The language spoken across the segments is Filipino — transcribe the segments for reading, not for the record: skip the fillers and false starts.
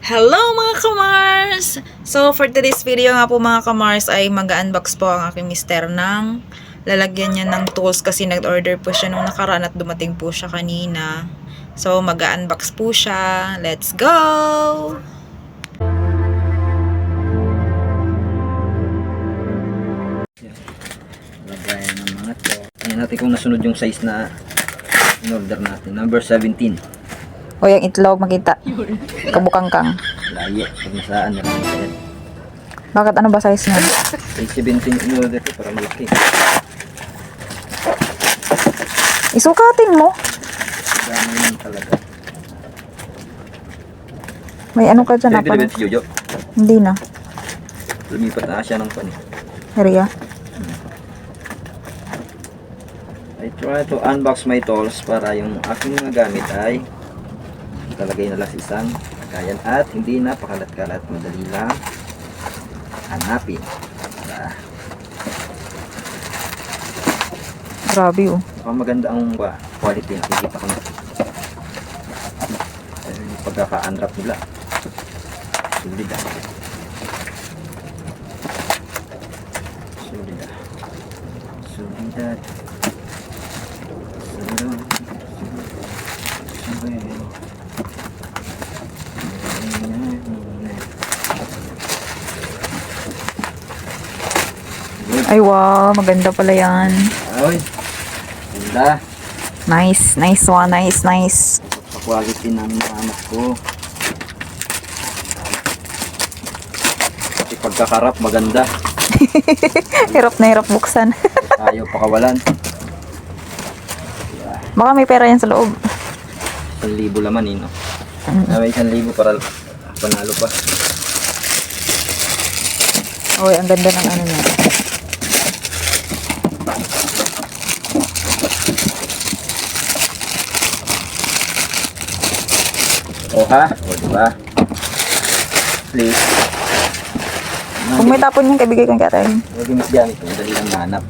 Hello mga kamars! So for today's video nga po mga kamars ay mag-unbox po ang aking mister ng lalagyan niya ng tools kasi nag-order po siya nung nakaraan at dumating po siya kanina. So mag-unbox po siya. Let's go! Lagayan ng mga to. Tingnan natin kung nasunod yung size na in-order natin. Number 17. O yung itlog makita. Kabukangkang. Layo. Pag nasaan na lang yan. Bakit ano ba size niya? Size 17 in-order ko para malaki. Isukatin mo. Dami naman talaga. May ano ka dyan? Pwede si Jojo. Hindi na. Lumipat na siya ng pan. Area. I try to unbox my tools para yung aking mga gamit ay talagay na lang sa isang lagayan at hindi na pakalat-kalat, madali lang hanapin. Grabe oh. Maganda ang quality, nakikita ko na yung pagkaka-unwrap nila solid ah. Solid Ay wow, maganda pala yan. ay ganda Nice, nice one, nice, nice. sa quality ng anak ko pati pagkakarap maganda. Hirap na hirap buksan. Ayaw pakawalan. Baka may pera yan sa loob. 1,000 laman eh, no? May 1,000 para panalo pa. Oy, ang ganda ng ano niya. O ha? O diba? Please. Kung may tapon yan, kabigay kang katayin. Huwag yung gamit ko. Dali lang mahanap.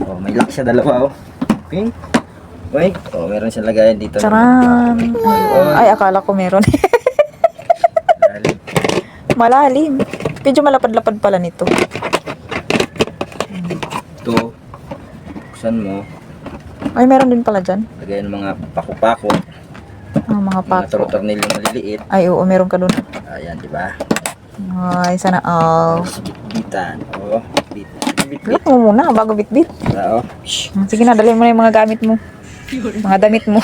O, may lock siya dalawa, o. Pink. Uy. O, meron siyang lagayan dito. Charan! Ay, akala ko meron. Dali. Malalim. Medyo malapad-lapad pala nito. Ito. Buksan mo. Ay, meron din pala dyan. Lagayan ng mga paku-pako. Ang mga Mga pato. tornilyo maliliit. Ay, oo, meron ka dun. Ayan, diba? Ay, sana all. Bitan. O. Bit-bit. Look mo muna bago bitbit. O. Sige na, dalhin mo na yung mga gamit mo. Mga damit mo.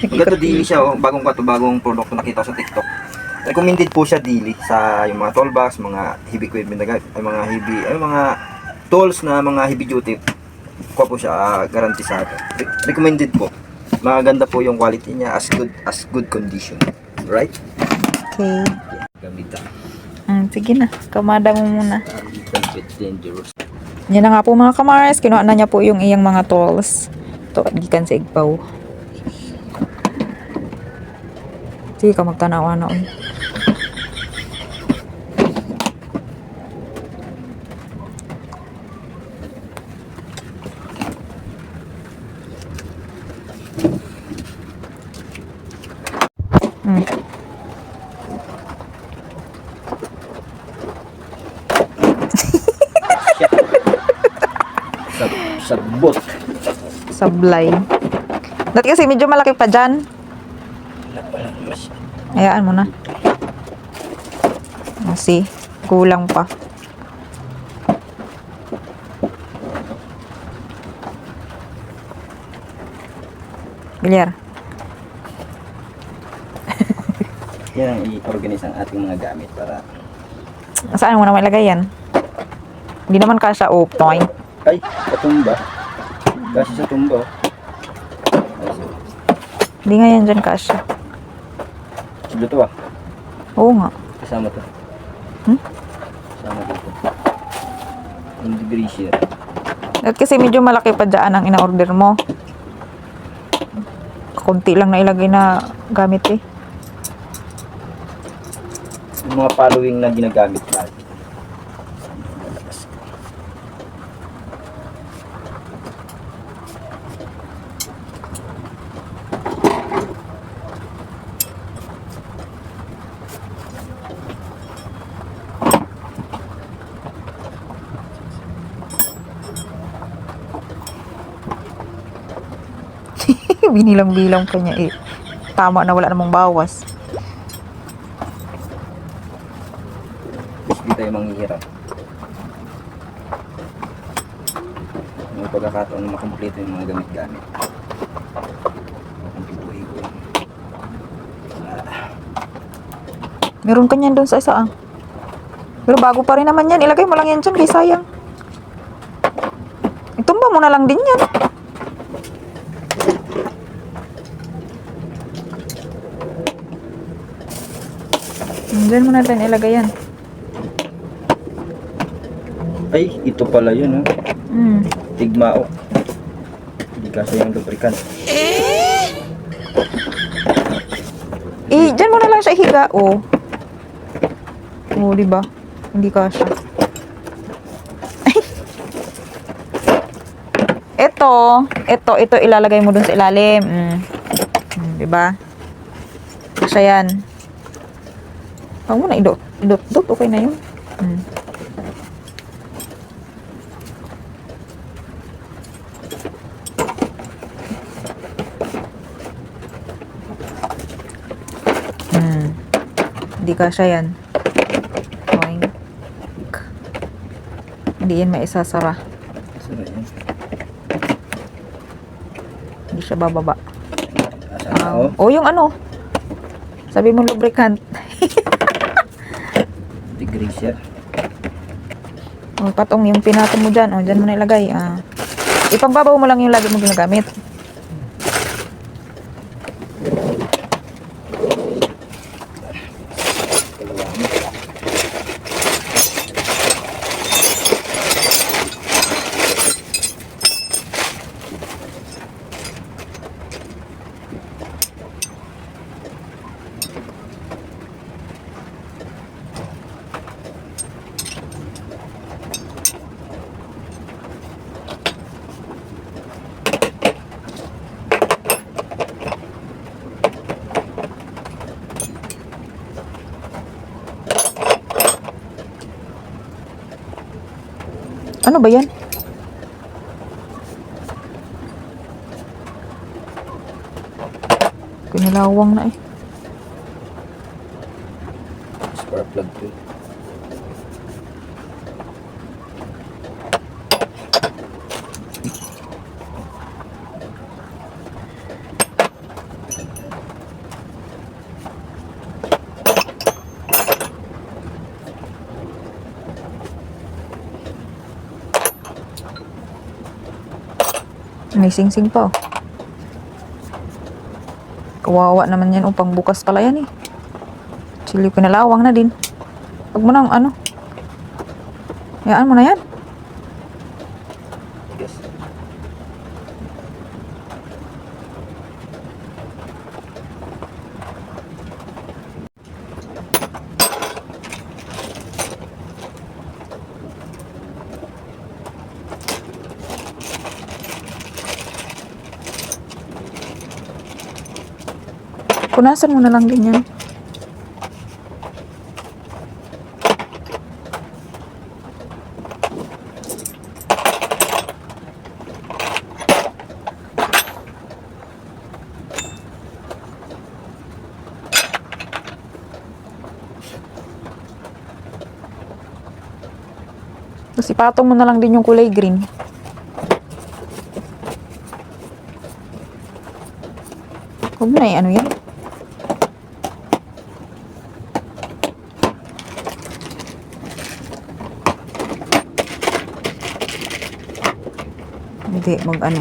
Maganda daily siya, oh. Bagong produkto nakita sa TikTok. Recommended po siya daily sa yung mga toolbox, mga heavy equipment na mga tools na mga heavy duty. Kuha po siya, guarantee sa atin. Recommended po. Maganda po yung quality niya, as good condition. Right? Okay. Gamitan. Sige na, kamada mo muna. Bit dangerous. Yan na nga po mga kamars, kinuha na niya po yung iyang mga tools. Ito, gikan sa igpaw. Sige ka magtanawa na. Sabot. Sablay. Dati kasi medyo malaki pa dyan. Hayaan mo na. Kasi kulang pa. Bilyar. Yan ang i-organize ang ating mga gamit para... Saan mo naman ilagay yan? Hindi naman kasha point. Ay, katumba. Kasi sa tumba. Hindi nga yan dyan kasha. Silo to ah. Oo nga. Kasama to. Kasama dito. Hindi greasier. At kasi medyo malaki pa dyan ang ina-order mo. Kunti lang na ilagay na gamit eh. Yung mga following na ginagamit natin. Binilang-bilang pa niya eh. Tama na, wala namang bawas. Mas di tayo manghihirap. May pagkakataon na makumpleto yung mga gamit-gamit. Higo-higo. Meron ka niyan doon sa isa ah. Pero bago pa rin naman yan. Ilagay mo lang yan dyan, kay sayang. Itumba mo na lang din yan. Diyan mo na din ilagay yan. Ay, ito pala yun, oh. Tigmao. Hindi kasi yung lubricant. Diyan mo na lang siya ihiga, oh. Oh, di ba? Hindi kasya. Ito ilalagay mo dun sa ilalim. Di ba? Kasya yan. Huwag mo na idot. Okay na yun. Hindi kasya yan. Oink. Hindi yan maisasara. Saan yan? Hindi siya bababa. Asan na, oh? Yung ano. Sabi mo lubricant. Degreaser. Patong yung pinatong mo dyan. Dyan mo na ilagay. Ipagbabaw mo lang yung lagi mo ginagamit. Ano ba yan? Kinalawang na eh. Spark plug to. May sing-sing pa oh. Kawawa naman yan pang bukas pala yan eh. Chili pinalawang na din. Pag mo nang ano. Hayaan mo na yan. Yes. Punasan mo na lang din yan. Tapos ipatong mo na lang din yung kulay green. Huwag mo na ano yan. Hindi, mag-ano.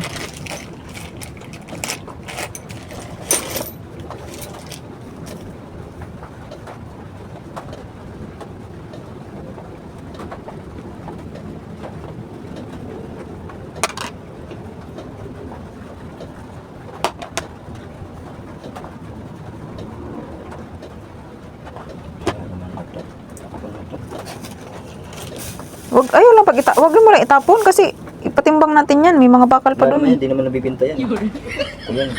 Wag, ayaw lang wag mo lang itapon kasi ipatimbang natin yan. May mga bakal pa doon. Hindi naman nabibinta yan. Ayan,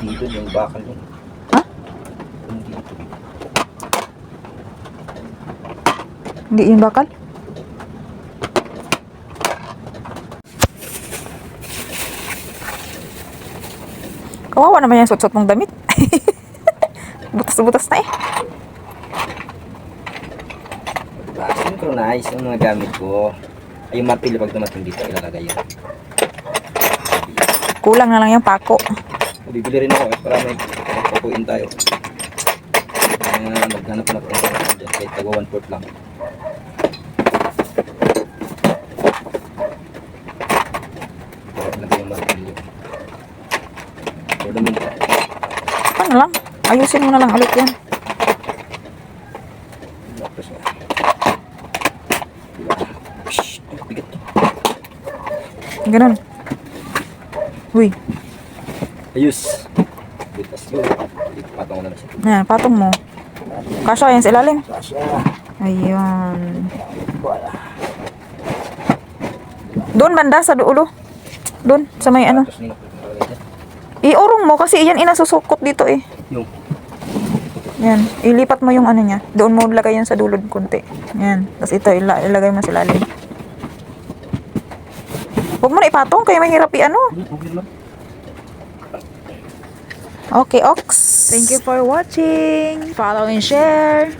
dito yung bakal yun. Ha? Dito. Hindi yun bakal? Kawawa naman yung suot-suot mong damit. Butas-butas na eh. Diba? Synchronize ang mga gamit ko. Ay, yung martilyo pag dumating dito, ilalagay yun. Kulang na lang yung pako. Bibili rin ako para may papuin tayo. Maghanap na po dyan. Kahit tago 1/4 lang. Lagay yung martilyo. For the minute. Ano lang? Ayusin mo na lang ulit yan. Tapos na. Diba? Shhh! Bigat to. Ganun. Uy. Ayos. Bitas yun. Patong ko na siya. Ayan, patong mo. Kasha yan sa ilalim. Kasya. Ayun. Wala. Doon banda sa dulo. Doon sa may ano. Tapos nila. Iurong mo kasi yan inasusukot dito eh. Yung. Yan. Ilipat mo yung ano niya. Doon mo lagay yan sa dulod konti. Yan. Tapos ito ilagay mo sa ilalim. Huwag mo na ipatong kaya mahirap i-ano. Okay lang. Okay, Ox. Thank you for watching. Follow and share.